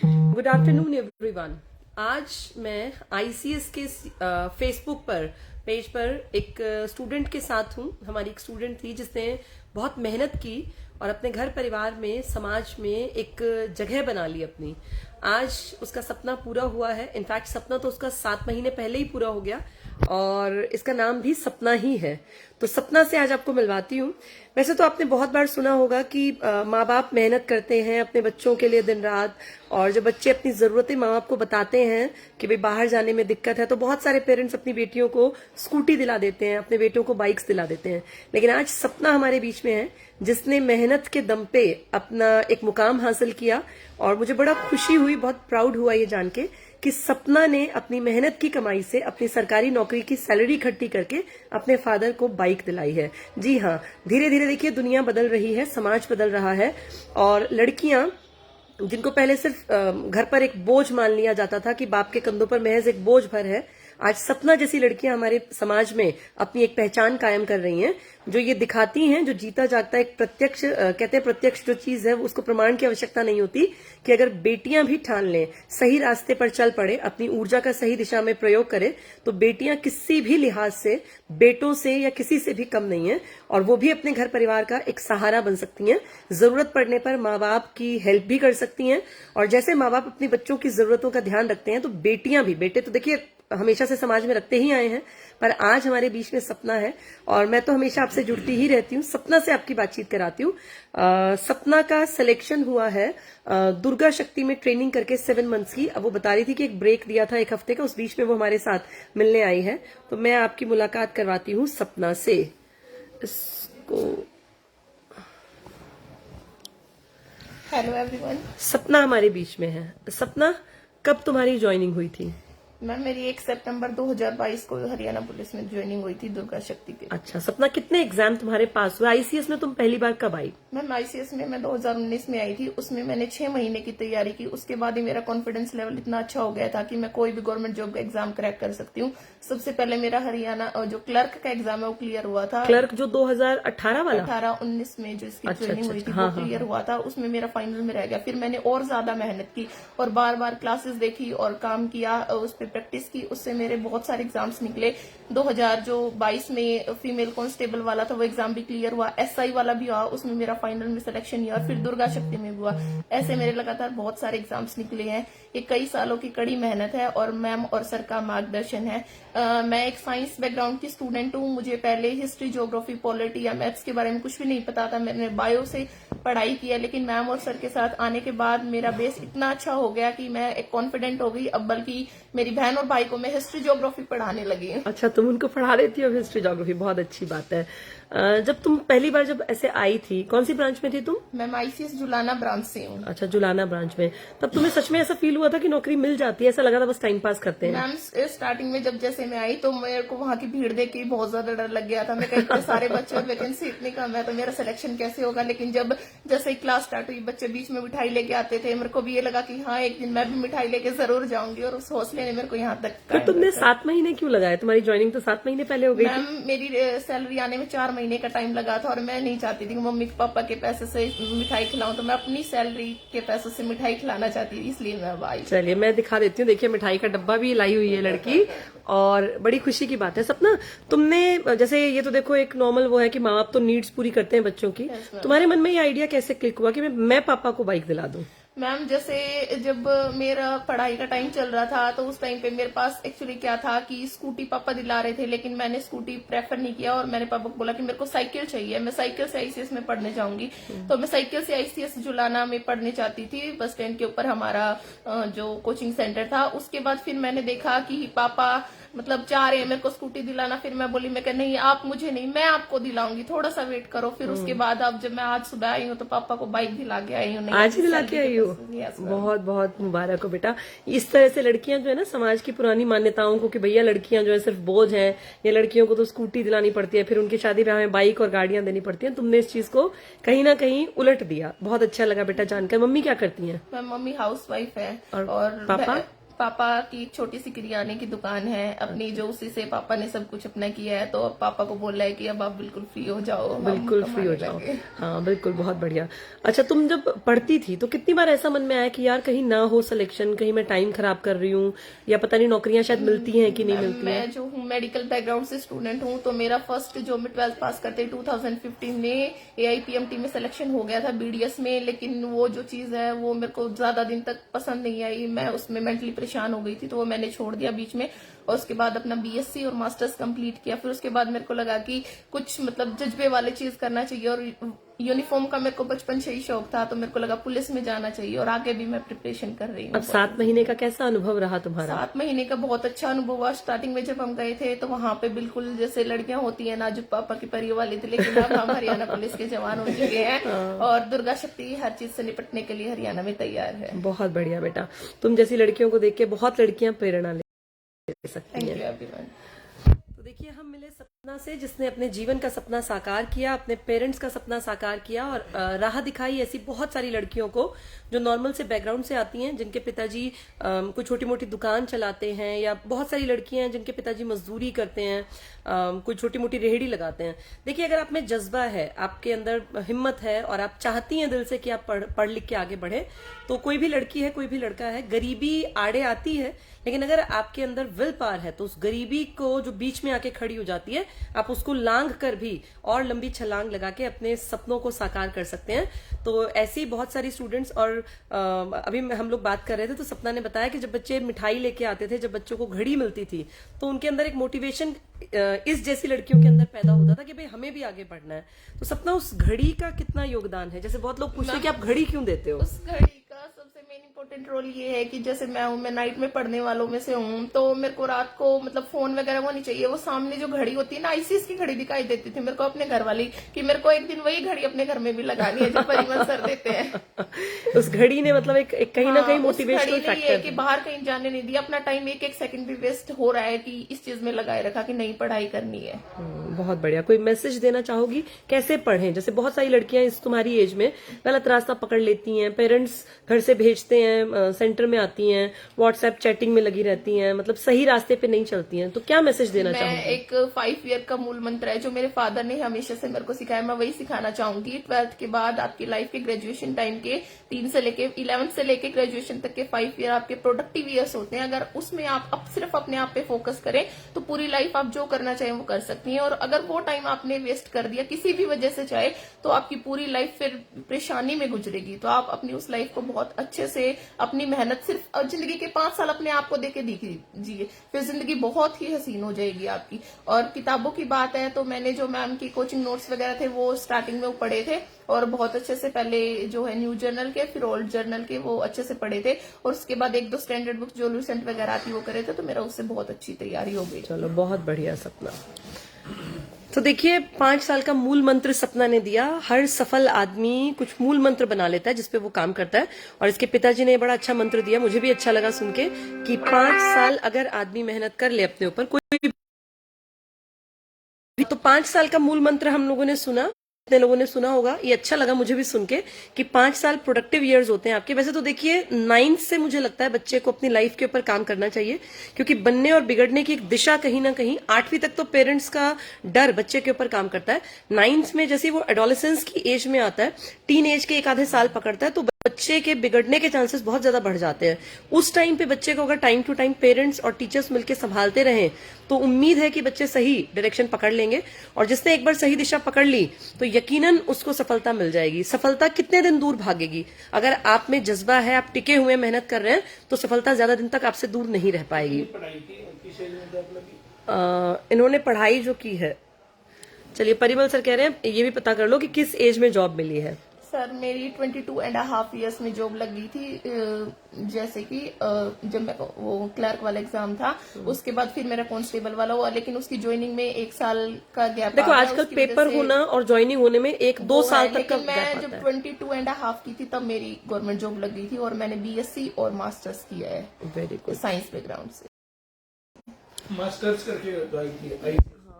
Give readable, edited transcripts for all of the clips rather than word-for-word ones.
Good afternoon everyone. आज मैं ICS के फेसबुक पर पेज पर एक स्टूडेंट के साथ हूँ। हमारी एक स्टूडेंट थी जिसने बहुत मेहनत की और अपने घर परिवार में समाज में एक जगह बना ली अपनी। आज उसका सपना पूरा हुआ है। इनफैक्ट सपना तो उसका 7 महीने पहले ही पूरा हो गया और इसका नाम भी सपना ही है। तो सपना से आज आपको मिलवाती हूँ। वैसे तो आपने बहुत बार सुना होगा कि माँ बाप मेहनत करते हैं अपने बच्चों के लिए दिन रात, और जब बच्चे अपनी जरूरतें माँ बाप को बताते हैं कि भाई बाहर जाने में दिक्कत है तो बहुत सारे पेरेंट्स अपनी बेटियों को स्कूटी दिला देते हैं, अपने बेटों को बाइक्स दिला देते हैं। लेकिन आज सपना हमारे बीच में है जिसने मेहनत के दम पे अपना एक मुकाम हासिल किया, और मुझे बड़ा खुशी हुई, बहुत प्राउड हुआ ये जान के कि सपना ने अपनी मेहनत की कमाई से अपनी सरकारी नौकरी की सैलरी इकट्ठी करके अपने फादर को बाइक दिलाई है। जी हाँ, धीरे धीरे देखिए दुनिया बदल रही है, समाज बदल रहा है, और लड़कियां जिनको पहले सिर्फ घर पर एक बोझ मान लिया जाता था कि बाप के कंधों पर महज एक बोझ भर है, आज सपना जैसी लड़कियां हमारे समाज में अपनी एक पहचान कायम कर रही हैं, जो ये दिखाती हैं, जो जीता जागता एक प्रत्यक्ष कहते हैं प्रत्यक्ष जो चीज है उसको प्रमाण की आवश्यकता नहीं होती, कि अगर बेटियां भी ठान लें, सही रास्ते पर चल पड़े, अपनी ऊर्जा का सही दिशा में प्रयोग करें, तो बेटियां किसी भी लिहाज से बेटों से या किसी से भी कम नहीं है, और वो भी अपने घर परिवार का एक सहारा बन सकती हैं। जरूरत पड़ने पर माँ बाप की हेल्प भी कर सकती हैं, और जैसे माँ बाप अपनी बच्चों की जरूरतों का ध्यान रखते हैं तो बेटियां भी, बेटे तो देखिए हमेशा से समाज में रखते ही आए हैं, पर आज हमारे बीच में सपना है और मैं तो हमेशा आपसे जुड़ती ही रहती हूँ, सपना से आपकी बातचीत कराती हूँ। सपना का सिलेक्शन हुआ है दुर्गा शक्ति में ट्रेनिंग करके 7 मंथ्स की। अब वो बता रही थी कि एक ब्रेक दिया था 1 हफ्ते का, उस बीच में वो हमारे साथ मिलने आई है, तो मैं आपकी मुलाकात करवाती हूँ सपना से। इसको हेलो एवरीवन। सपना हमारे बीच में है। सपना, कब तुम्हारी ज्वाइनिंग हुई थी? मैम मेरी 1 सितंबर 2022 को हरियाणा पुलिस में ज्वाइनिंग हुई थी दुर्गा शक्ति के। अच्छा सपना, कितने एग्जाम तुम्हारे पास हुए? आईसीएस में तुम पहली बार कब आई? मैम आईसीएस में मैं 2019 में आई थी, उसमें मैंने 6 महीने की तैयारी की। उसके बाद ही मेरा कॉन्फिडेंस लेवल इतना अच्छा हो गया था कि मैं कोई भी गवर्नमेंट जॉब का एग्जाम क्रैक कर सकती हूँ। सबसे पहले मेरा हरियाणा जो क्लर्क का एग्जाम है वो क्लियर हुआ था। क्लर्क जो 2018 वाला? 18-19 में जो इसकी ज्वाइनिंग हुई थी हाँ, वो क्लियर हुआ था, उसमें मेरा फाइनल में रह गया। फिर मैंने और ज्यादा मेहनत की और बार बार क्लासेस देखी और काम किया, उस पर प्रैक्टिस की, उससे मेरे बहुत सारे एग्जाम्स निकले। 2022 में फीमेल कांस्टेबल वाला था वो एग्जाम भी क्लियर हुआ, एसआई वाला भी हुआ, उसमें मेरा फाइनल में सिलेक्शन हुआ, फिर दुर्गा शक्ति में भी हुआ। ऐसे मेरे लगातार बहुत सारे एग्जाम्स निकले हैं। ये कई सालों की कड़ी मेहनत है और मैम और सर का मार्गदर्शन है। मैं एक साइंस बैकग्राउंड की स्टूडेंट हूँ। मुझे पहले हिस्ट्री, ज्योग्राफी, पॉलिटी या मैथ्स के बारे में कुछ भी नहीं पता था। मैंने बायो से पढ़ाई किया, लेकिन मैम और सर के साथ आने के बाद मेरा बेस इतना अच्छा हो गया कि मैं एक कॉन्फिडेंट हो गई। अब बल्कि मेरी बहन और भाई को मैं हिस्ट्री ज्योग्राफी पढ़ाने लगी। अच्छा, तुम उनको पढ़ा देती हो हिस्ट्री ज्योग्राफी, बहुत अच्छी बात है। जब तुम पहली बार जब ऐसे आई थी, कौन सी ब्रांच में थी तुम? मैं आईसीएस जुलाना ब्रांच से हूँ। अच्छा, जुलाना ब्रांच में। तब तुम्हें सच में ऐसा फील हुआ था कि नौकरी मिल जाती है? ऐसा लगा था बस टाइम पास करते हैं? मैम स्टार्टिंग में जब जैसे मैं आई तो मेरे को वहाँ की भीड़ देख के बहुत ज्यादा डर लग गया था। मैं कहीं पे सारे बच्चे, वैकेंसी इतनी कम है तो मेरा सिलेक्शन कैसे होगा। लेकिन जब जैसे ही क्लास स्टार्ट हुई, बच्चे बीच में मिठाई लेके आते थे, मेरे को भी ये लगा कि हाँ एक दिन मैं भी मिठाई लेके जरूर जाऊंगी, और उस हौसले ने मेरे को यहाँ तक। तो तुमने 7 महीने क्यों लगाए? तुम्हारी ज्वाइनिंग तो 7 महीने पहले हो गई थी। मैम मेरी सैलरी आने में 4 महीने का टाइम लगा था और मैं नहीं चाहती थी कि मम्मी पापा के पैसे से मिठाई खिलाऊं, तो मैं अपनी सैलरी के पैसों से मिठाई खिलाना चाहती थी, इसलिए मैं अब आई। चलिए मैं दिखा देती हूँ। देखिए मिठाई का डब्बा भी लाई हुई है लड़की, और बड़ी खुशी की बात है। सपना, तुमने जैसे ये तो देखो एक नॉर्मल वो है कि माँ बाप तो नीड्स पूरी करते हैं बच्चों की, तुम्हारे मन में ये आइडिया कैसे क्लिक हुआ कि मैं पापा को बाइक दिला दूं? मैम जैसे जब मेरा पढ़ाई का टाइम चल रहा था तो उस टाइम पे मेरे पास एक्चुअली क्या था कि स्कूटी पापा दिला रहे थे, लेकिन मैंने स्कूटी प्रेफर नहीं किया और मैंने पापा को बोला कि मेरे को साइकिल चाहिए, मैं साइकिल से आईसीएस में पढ़ने जाऊंगी। तो मैं साइकिल से आईसीएस जुलाना में पढ़ने चाहती थी। बस स्टैंड के ऊपर हमारा जो कोचिंग सेंटर था। उसके बाद फिर मैंने देखा कि पापा मतलब चाह रहे हैं मेरे को स्कूटी दिलाना। फिर मैं बोली, मैं कह नहीं आप मुझे नहीं, मैं आपको दिलाऊंगी, थोड़ा सा वेट करो। फिर उसके बाद अब जब मैं आज सुबह आई हूँ तो पापा को बाइक दिला के आई हूँ। आज ही दिला के आई हो? बहुत बहुत मुबारक हो बेटा। इस तरह से लड़कियां जो है ना, समाज की पुरानी मान्यताओं को कि भैया लड़कियां जो है सिर्फ बोझ हैं, या लड़कियों को तो स्कूटी दिलानी पड़ती है, फिर उनकी शादी ब्याह में बाइक और गाड़ियां देनी पड़ती हैं, तुमने इस चीज को कहीं ना कहीं उलट दिया। बहुत अच्छा लगा बेटा जानकर। मम्मी क्या करती हैं? मम्मी हाउस वाइफ है। और पापा? पापा की एक छोटी सी किरियाने की दुकान है अपनी, जो उसी से पापा ने सब कुछ अपना किया है, तो अब पापा को बोल रहा है कि अब आप बिल्कुल फ्री हो जाओ, हम बिल्कुल फ्री हो कमाने जाओ। लगे। हाँ बिल्कुल, बहुत बढ़िया। अच्छा, तुम जब पढ़ती थी तो कितनी बार ऐसा मन में आया कि यार कहीं ना हो सिलेक्शन, कहीं मैं टाइम खराब कर रही हूँ, या पता नहीं नौकरियां शायद मिलती हैं कि नहीं मिलती हैं? मैं जो हूँ मेडिकल बैकग्राउंड से स्टूडेंट हूँ, तो मेरा फर्स्ट जो मैं 12th पास करते 2015 में AIPMT में सिलेक्शन हो गया था BDS में, लेकिन वो जो चीज है वो मेरे को ज्यादा दिन तक पसंद नहीं आई, मैं उसमें मेंटली परेशान हो गई थी, तो वो मैंने छोड़ दिया बीच में। और उसके बाद अपना BSc और मास्टर्स कंप्लीट किया। फिर उसके बाद मेरे को लगा कि कुछ मतलब जज्बे वाले चीज करना चाहिए, और यूनिफॉर्म का मेरे को बचपन से ही शौक था, तो मेरे को लगा पुलिस में जाना चाहिए, और आगे भी मैं प्रिपरेशन कर रही हूँ। अब 7 महीने का कैसा अनुभव रहा तुम्हारा? 7 महीने का बहुत अच्छा अनुभव हुआ। स्टार्टिंग में जब हम गए थे तो वहां पे बिल्कुल जैसे लड़कियां होती हैं, नाजुक पापा की परी वाली थी, लेकिन अब हम हरियाणा पुलिस के जवान हो चुके हैं, और दुर्गा शक्ति हर चीज से निपटने के लिए हरियाणा में तैयार है। बहुत बढ़िया बेटा, तुम जैसी लड़कियों को देख के बहुत लड़कियां प्रेरणा ले सकती थैंक हैं। You everyone. तो देखिए, हम मिले सपना से जिसने अपने जीवन का सपना साकार किया, अपने पेरेंट्स का सपना साकार किया, और राह दिखाई ऐसी बहुत सारी लड़कियों को जो नॉर्मल से बैकग्राउंड से आती हैं, जिनके पिताजी कोई छोटी मोटी दुकान चलाते हैं, या बहुत सारी लड़कियां हैं जिनके पिताजी मजदूरी करते हैं, कोई छोटी मोटी रेहड़ी लगाते हैं। देखिए, अगर आप में जज्बा है, आपके अंदर हिम्मत है, और आप चाहती हैं दिल से कि आप पढ़ लिख के आगे बढ़े, तो कोई भी लड़की है, कोई भी लड़का है, गरीबी आड़े आती है, लेकिन अगर आपके अंदर विल पावर है तो उस गरीबी को जो बीच में आके खड़ी हो जाती है, आप उसको लांघ कर भी और लंबी छलांग लगा के अपने सपनों को साकार कर सकते हैं। तो ऐसी बहुत सारी स्टूडेंट्स, और अभी हम लोग बात कर रहे थे तो सपना ने बताया कि जब बच्चे मिठाई लेके आते थे, जब बच्चों को घड़ी मिलती थी, तो उनके अंदर एक मोटिवेशन इस जैसी लड़कियों के अंदर पैदा होता था कि भाई हमें भी आगे बढ़ना है। तो सपना, उस घड़ी का कितना योगदान है? जैसे बहुत लोग पूछते हैं कि आप घड़ी क्यों देते हो? उस घड़ी का सबसे मेन इंपॉर्टेंट रोल ये है कि जैसे मैं नाइट में पढ़ने वालों में से हूँ, तो मेरे को रात को मतलब फोन वगैरह वो नहीं चाहिए। वो सामने जो घड़ी होती है ना, ICS की घड़ी दिखाई देती थी मेरे को अपने घर वाली, कि मेरे को एक दिन वही घड़ी अपने घर में भी लगानी है जो परिमल सर देते हैं। उस घड़ी ने मतलब एक कहीं ना कहीं मोटिवेशनल फैक्टर है कि फैक्टर। बाहर कहीं जाने नहीं दिया, अपना टाइम एक एक सेकंड भी वेस्ट हो रहा है कि इस चीज में लगाए रखा कि नहीं पढ़ाई करनी है। बहुत बढ़िया। कोई मैसेज देना चाहोगी कैसे पढ़ें? जैसे बहुत सारी लड़कियां इस तुम्हारी एज में गलत रास्ता पकड़ लेती हैं, पेरेंट्स घर से भेजते हैं, सेंटर में आती हैं, व्हाट्सएप चैटिंग में लगी रहती हैं, मतलब सही रास्ते पे नहीं चलती हैं, तो क्या मैसेज देना चाहोगी? एक 5 ईयर का मूल मंत्र है जो मेरे फादर ने हमेशा से मेरे को सिखाया, मैं वही सिखाना चाहूंगी। 12th के बाद आपकी लाइफ के ग्रेजुएशन टाइम के 3 से लेके 11th से लेके ग्रेजुएशन तक के 5 ईयर आपके प्रोडक्टिव ईयर्स होते हैं। अगर उसमें आप सिर्फ अपने आप पे फोकस करें तो पूरी लाइफ आप जो करना चाहें वो कर सकती हैं। और अगर वो टाइम आपने वेस्ट कर दिया किसी भी वजह से चाहे, तो आपकी पूरी लाइफ फिर परेशानी में गुजरेगी। तो आप अपनी उस लाइफ को बहुत अच्छे से अपनी मेहनत, सिर्फ जिंदगी के 5 साल अपने आप को देके दीजिए, फिर जिंदगी बहुत ही हसीन हो जाएगी आपकी। और किताबों की बात है तो मैंने जो मैम की कोचिंग नोट्स वगैरह थे वो स्टार्टिंग में वो पढ़े थे, और बहुत अच्छे से पहले जो है न्यू जर्नल के, फिर ओल्ड जर्नल के वो अच्छे से पढ़े थे, और उसके बाद 1-2 स्टैंडर्ड बुक जो लूसेंट वगैरह आती वो करे थे, तो मेरा उससे बहुत अच्छी तैयारी हो गई। चलो, बहुत बढ़िया सपना। तो देखिए, 5 साल का मूल मंत्र सपना ने दिया। हर सफल आदमी कुछ मूल मंत्र बना लेता है जिसपे वो काम करता है, और इसके पिताजी ने बड़ा अच्छा मंत्र दिया, मुझे भी अच्छा लगा सुन के, कि 5 साल अगर आदमी मेहनत कर ले अपने ऊपर, कोई भी, तो 5 साल का मूल मंत्र हम लोगों ने सुना, कितने लोगों ने सुना होगा, ये अच्छा लगा मुझे भी सुन के कि 5 साल प्रोडक्टिव ईयर्स होते हैं आपके। वैसे तो देखिए, 9th से मुझे लगता है बच्चे को अपनी लाइफ के ऊपर काम करना चाहिए, क्योंकि बनने और बिगड़ने की एक दिशा कहीं ना कहीं 8वीं तक तो पेरेंट्स का डर बच्चे के ऊपर काम करता है। 9th में जैसे वो एडोलेसेंस की एज में आता है, टीन एज के 1 आधे साल पकड़ता है, तो बच्चे के बिगड़ने के चांसेस बहुत ज्यादा बढ़ जाते हैं। उस टाइम पे बच्चे को अगर टाइम टू टाइम पेरेंट्स और टीचर्स मिलकर संभालते रहें तो उम्मीद है कि बच्चे सही डायरेक्शन पकड़ लेंगे, और जिसने एक बार सही दिशा पकड़ ली तो यकीनन उसको सफलता मिल जाएगी। सफलता कितने दिन दूर भागेगी? अगर आप में जज्बा है, आप टिके हुए मेहनत कर रहे हैं, तो सफलता ज्यादा दिन तक आपसे दूर नहीं रह पाएगी। इन्होंने पढ़ाई जो की है, चलिए परिमल सर कह रहे हैं ये भी पता कर लो कि किस एज में जॉब मिली है। सर मेरी 22.5 ईयर्स में जॉब लगी थी। जैसे कि जब मैं वो क्लर्क वाला एग्जाम था, उसके बाद फिर मेरा कांस्टेबल वाला हुआ, लेकिन उसकी ज्वाइनिंग में 1 साल का गैप। देखो, आजकल पेपर होना और ज्वाइनिंग होने में 1-2 साल तक का गैप आता है। मैं जब 22.5 की थी तब मेरी गवर्नमेंट जॉब लग गई थी, और मैंने BSc और मास्टर्स किया है। Very good. साइंस बैकग्राउंड से मास्टर्स करके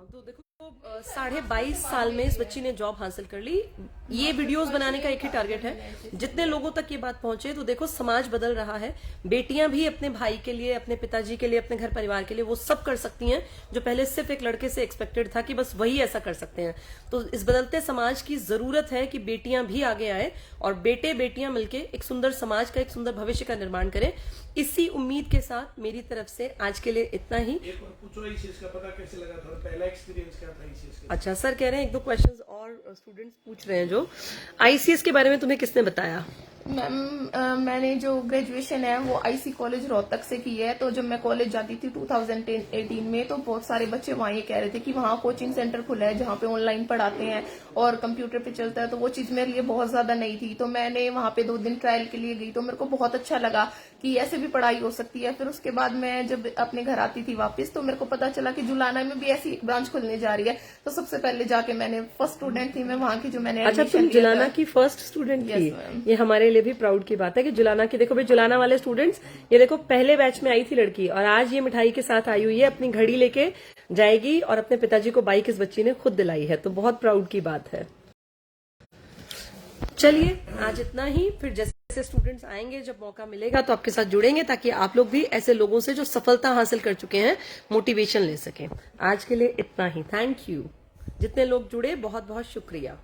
तो देखो, 22.5 साल में इस बच्ची ने जॉब हासिल कर ली। ये वीडियोस बनाने का एक ही टारगेट है, जितने लोगों तक ये बात पहुंचे। तो देखो समाज बदल रहा है, बेटियां भी अपने भाई के लिए, अपने पिताजी के लिए, अपने घर परिवार के लिए वो सब कर सकती हैं जो पहले सिर्फ एक लड़के से एक्सपेक्टेड था कि बस वही ऐसा कर सकते हैं। तो इस बदलते समाज की जरूरत है कि बेटियां भी आगे आए और बेटे बेटियां मिलके एक सुंदर समाज का, एक सुंदर भविष्य का निर्माण करें। इसी उम्मीद के साथ मेरी तरफ से आज के लिए इतना ही। एक और पूछो, इस चीज का पता कैसे लगा था, पहला एक्सपीरियंस क्या था इस चीज का? अच्छा सर कह रहे हैं एक दो क्वेश्चंस और स्टूडेंट्स पूछ रहे हैं जो आईसीएस के बारे में तुम्हें किसने बताया? मैम मैंने जो ग्रेजुएशन है वो आईसी कॉलेज रोहतक से की है। तो जब मैं कॉलेज जाती थी 2018 में, तो बहुत सारे बच्चे वहाँ ये कह रहे थे कि वहाँ कोचिंग सेंटर खुला है जहाँ पे ऑनलाइन पढ़ाते हैं और कंप्यूटर पे चलता है। तो वो चीज मेरे लिए बहुत ज्यादा नई थी। तो मैंने वहाँ पे 2 दिन ट्रायल के लिए गई, तो मेरे को बहुत अच्छा लगा कि ऐसे भी पढ़ाई हो सकती है। फिर उसके बाद मैं जब अपने घर आती थी वापस, तो मेरे को पता चला कि जुलाना में भी ऐसी एक ब्रांच खुलने जा रही है। तो सबसे पहले जाके मैंने फर्स्ट स्टूडेंट थी मैं वहाँ की, जो मैंने अच्छा तुम जुलाना की फर्स्ट स्टूडेंट थी? ये हमारे लिए भी प्राउड की बात है कि जुलाना की, देखो भाई जुलाना वाले स्टूडेंट्स, ये देखो पहले बैच में आई थी लड़की और आज ये मिठाई के साथ आई हुई है, अपनी घड़ी लेके जाएगी और अपने पिताजी को बाइक इस बच्ची ने खुद दिलाई है। तो बहुत प्राउड की बात है। चलिए आज इतना ही, फिर जैसे स्टूडेंट्स आएंगे जब मौका मिलेगा तो आपके साथ जुड़ेंगे ताकि आप लोग भी ऐसे लोगों से जो सफलता हासिल कर चुके हैं मोटिवेशन ले सकें। आज के लिए इतना ही। Thank you. जितने लोग जुड़े बहुत बहुत शुक्रिया।